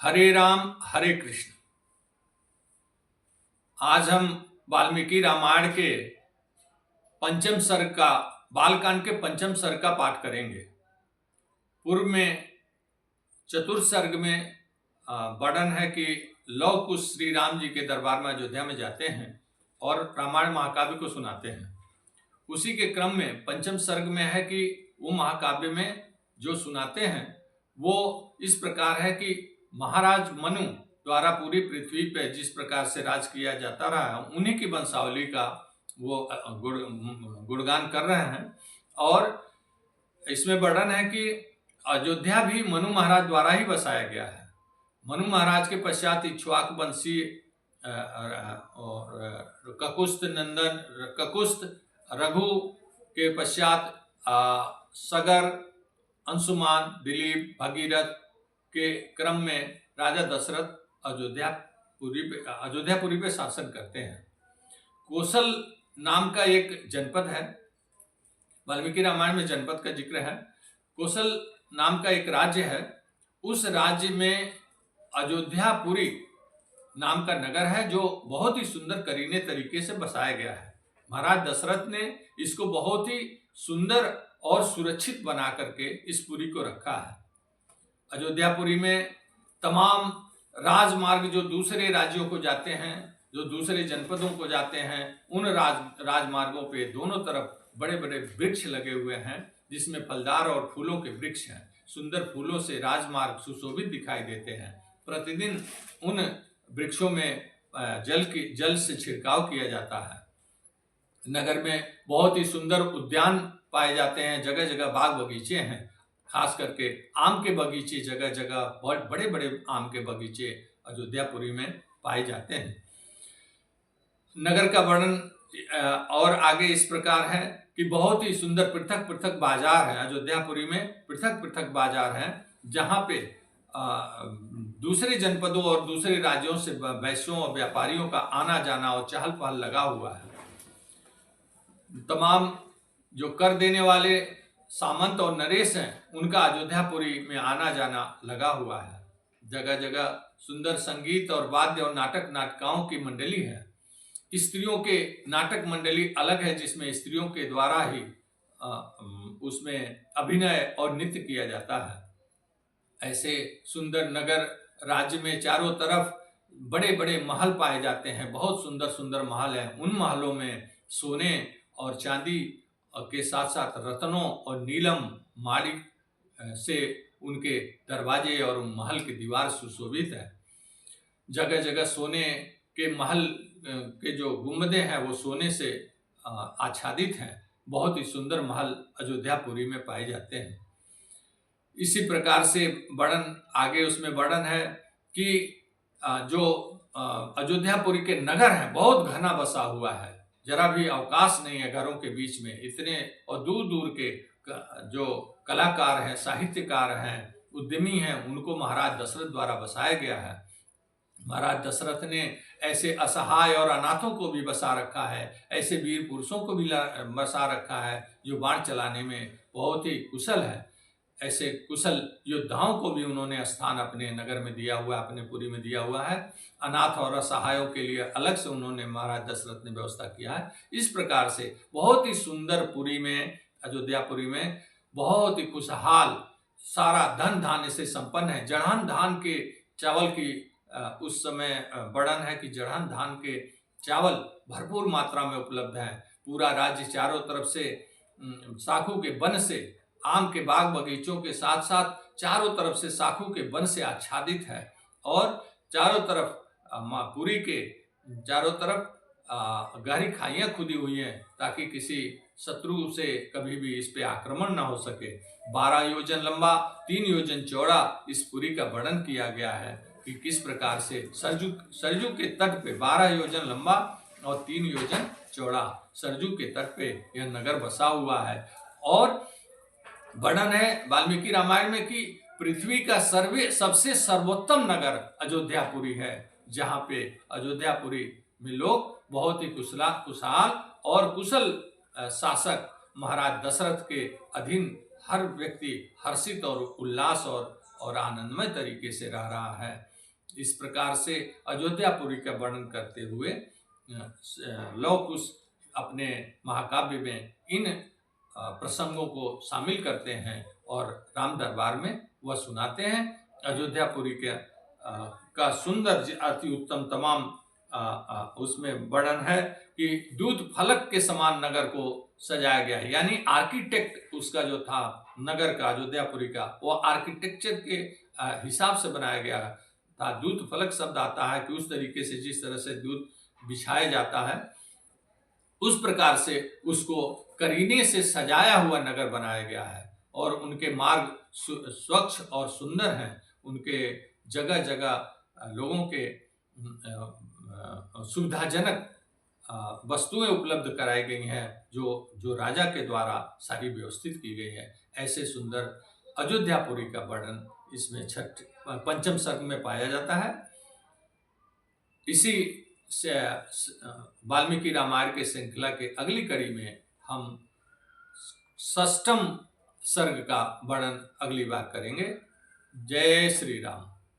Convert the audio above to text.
हरे राम हरे कृष्ण। आज हम वाल्मीकि रामायण के पंचम सर्ग का बालकांड के पंचम सर्ग का पाठ करेंगे। पूर्व में चतुर्थ सर्ग में वर्णन है कि लव कुश श्री राम जी के दरबार में अयोध्या में जाते हैं और रामायण महाकाव्य को सुनाते हैं। उसी के क्रम में पंचम सर्ग में है कि वो महाकाव्य में जो सुनाते हैं वो इस प्रकार है कि महाराज मनु द्वारा पूरी पृथ्वी पे जिस प्रकार से राज किया जाता रहा उन्हीं की वंशावली का वो गुणगान कर रहे हैं। और इसमें वर्णन है कि अयोध्या भी मनु महाराज द्वारा ही बसाया गया है। मनु महाराज के पश्चात इक्ष्वाकु वंशी ककुस्थ रघु के पश्चात सगर, अंशुमान, दिलीप, भगीरथ के क्रम में राजा दशरथ अयोध्यापुरी पे शासन करते हैं। कोसल नाम का एक जनपद है, वाल्मीकि रामायण में जनपद का जिक्र है। कोसल नाम का एक राज्य है, उस राज्य में अयोध्यापुरी नाम का नगर है जो बहुत ही सुंदर करीने तरीके से बसाया गया है। महाराज दशरथ ने इसको बहुत ही सुंदर और सुरक्षित बना करके इस पुरी को रखा है। अयोध्यापुरी में तमाम राजमार्ग जो दूसरे राज्यों को जाते हैं, जो दूसरे जनपदों को जाते हैं, उन राजमार्गों पे दोनों तरफ बड़े बड़े वृक्ष लगे हुए हैं जिसमें फलदार और फूलों के वृक्ष हैं। सुंदर फूलों से राजमार्ग सुशोभित दिखाई देते हैं। प्रतिदिन उन वृक्षों में जल से छिड़काव किया जाता है। नगर में बहुत ही सुंदर उद्यान पाए जाते हैं, जगह जगह बाग बगीचे हैं, खास करके आम के बगीचे जगह जगह बहुत बड़े बड़े आम के बगीचे अयोध्यापुरी में पाए जाते हैं। नगर का वर्णन और आगे इस प्रकार है कि बहुत ही सुंदर पृथक पृथक बाजार है। अयोध्यापुरी में पृथक पृथक बाजार हैं जहाँ पे दूसरे जनपदों और दूसरे राज्यों से वैश्यों और व्यापारियों का आना जाना और चहल पहल लगा हुआ है। तमाम जो कर देने वाले सामंत और नरेश हैं उनका अयोध्यापुरी में आना जाना लगा हुआ है। जगह जगह सुंदर संगीत और वाद्य और नाटकाओं की मंडली है। स्त्रियों के नाटक मंडली अलग है जिसमें स्त्रियों के द्वारा ही उसमें अभिनय और नृत्य किया जाता है। ऐसे सुंदर नगर राज्य में चारों तरफ बड़े बड़े महल पाए जाते हैं। बहुत सुंदर सुंदर महल हैं। उन महलों में सोने और चांदी के साथ साथ रत्नों और नीलम माणिक से उनके दरवाजे और महल की दीवार सुशोभित है। जगह जगह सोने के महल के जो गुंबदें हैं वो सोने से आच्छादित हैं। बहुत ही सुंदर महल अयोध्यापुरी में पाए जाते हैं। इसी प्रकार से वर्णन आगे उसमें वर्णन है कि जो अयोध्यापुरी के नगर हैं बहुत घना बसा हुआ है, जरा भी अवकाश नहीं है घरों के बीच में। इतने और दूर दूर के जो कलाकार हैं, साहित्यकार हैं, उद्यमी हैं, उनको महाराज दशरथ द्वारा बसाया गया है। महाराज दशरथ ने ऐसे असहाय और अनाथों को भी बसा रखा है, ऐसे वीर पुरुषों को भी बसा रखा है जो बाण चलाने में बहुत ही कुशल है। ऐसे कुशल योद्धाओं को भी उन्होंने स्थान अपने नगर में दिया हुआ है, अपने पुरी में दिया हुआ है। अनाथ और असहायों के लिए अलग से उन्होंने महाराज दशरथ ने व्यवस्था किया है। इस प्रकार से बहुत ही सुंदर पुरी में, अयोध्यापुरी में बहुत ही खुशहाल, सारा धन धान्य से संपन्न है। जड़हन धान के चावल की उस समय वर्णन है कि जड़हन धान के चावल भरपूर मात्रा में उपलब्ध है। पूरा राज्य चारों तरफ से साखू के वन से, आम के बाग बगीचों के साथ साथ चारों तरफ से साखू के वन से आच्छादित है और चारों तरफ पुरी के चारों तरफ गहरी खाइयां खुदी हुई हैं ताकि किसी शत्रु से कभी भी इस पे आक्रमण ना हो सके। 12 योजन लंबा 3 योजन चौड़ा इस पुरी का वर्णन किया गया है कि किस प्रकार से सरजू के तट पे 12 योजन लंबा और 3 योजन चौड़ा सरजू के तट पे यह नगर बसा हुआ है। और वर्णन है वाल्मीकि रामायण में कि पृथ्वी का सबसे सर्वोत्तम नगर अयोध्यापुरी है, जहाँ पे अयोध्यापुरी में लोग बहुत ही खुशहाल और कुशल शासक महाराज दशरथ के अधीन हर व्यक्ति हर्षित और उल्लास और आनंदमय तरीके से रह रहा है। इस प्रकार से अयोध्यापुरी का वर्णन करते हुए लौह कुश अपने महाकाव्य में इन प्रसंगों को शामिल करते हैं और राम दरबार में वह सुनाते हैं। अयोध्यापुरी का सुंदर अति उत्तम तमाम उसमें वर्णन है कि दूत फलक के समान नगर को सजाया गया है, यानी आर्किटेक्ट उसका जो था नगर का, अयोध्यापुरी का, वो आर्किटेक्चर के हिसाब से बनाया गया था। दूत फलक शब्द आता है कि उस तरीके से जिस तरह से दूत बिछाया जाता है उस प्रकार से उसको करीने से सजाया हुआ नगर बनाया गया है और उनके मार्ग स्वच्छ और सुंदर हैं। उनके जगह जगह लोगों के सुविधाजनक वस्तुएं उपलब्ध कराई गई हैं जो राजा के द्वारा सारी व्यवस्थित की गई है। ऐसे सुंदर अयोध्यापुरी का वर्णन इसमें पंचम सर्ग में पाया जाता है। इसी से वाल्मीकि रामायण के श्रृंखला के अगली कड़ी में हम षष्ठम सर्ग का वर्णन अगली बार करेंगे। जय श्री राम।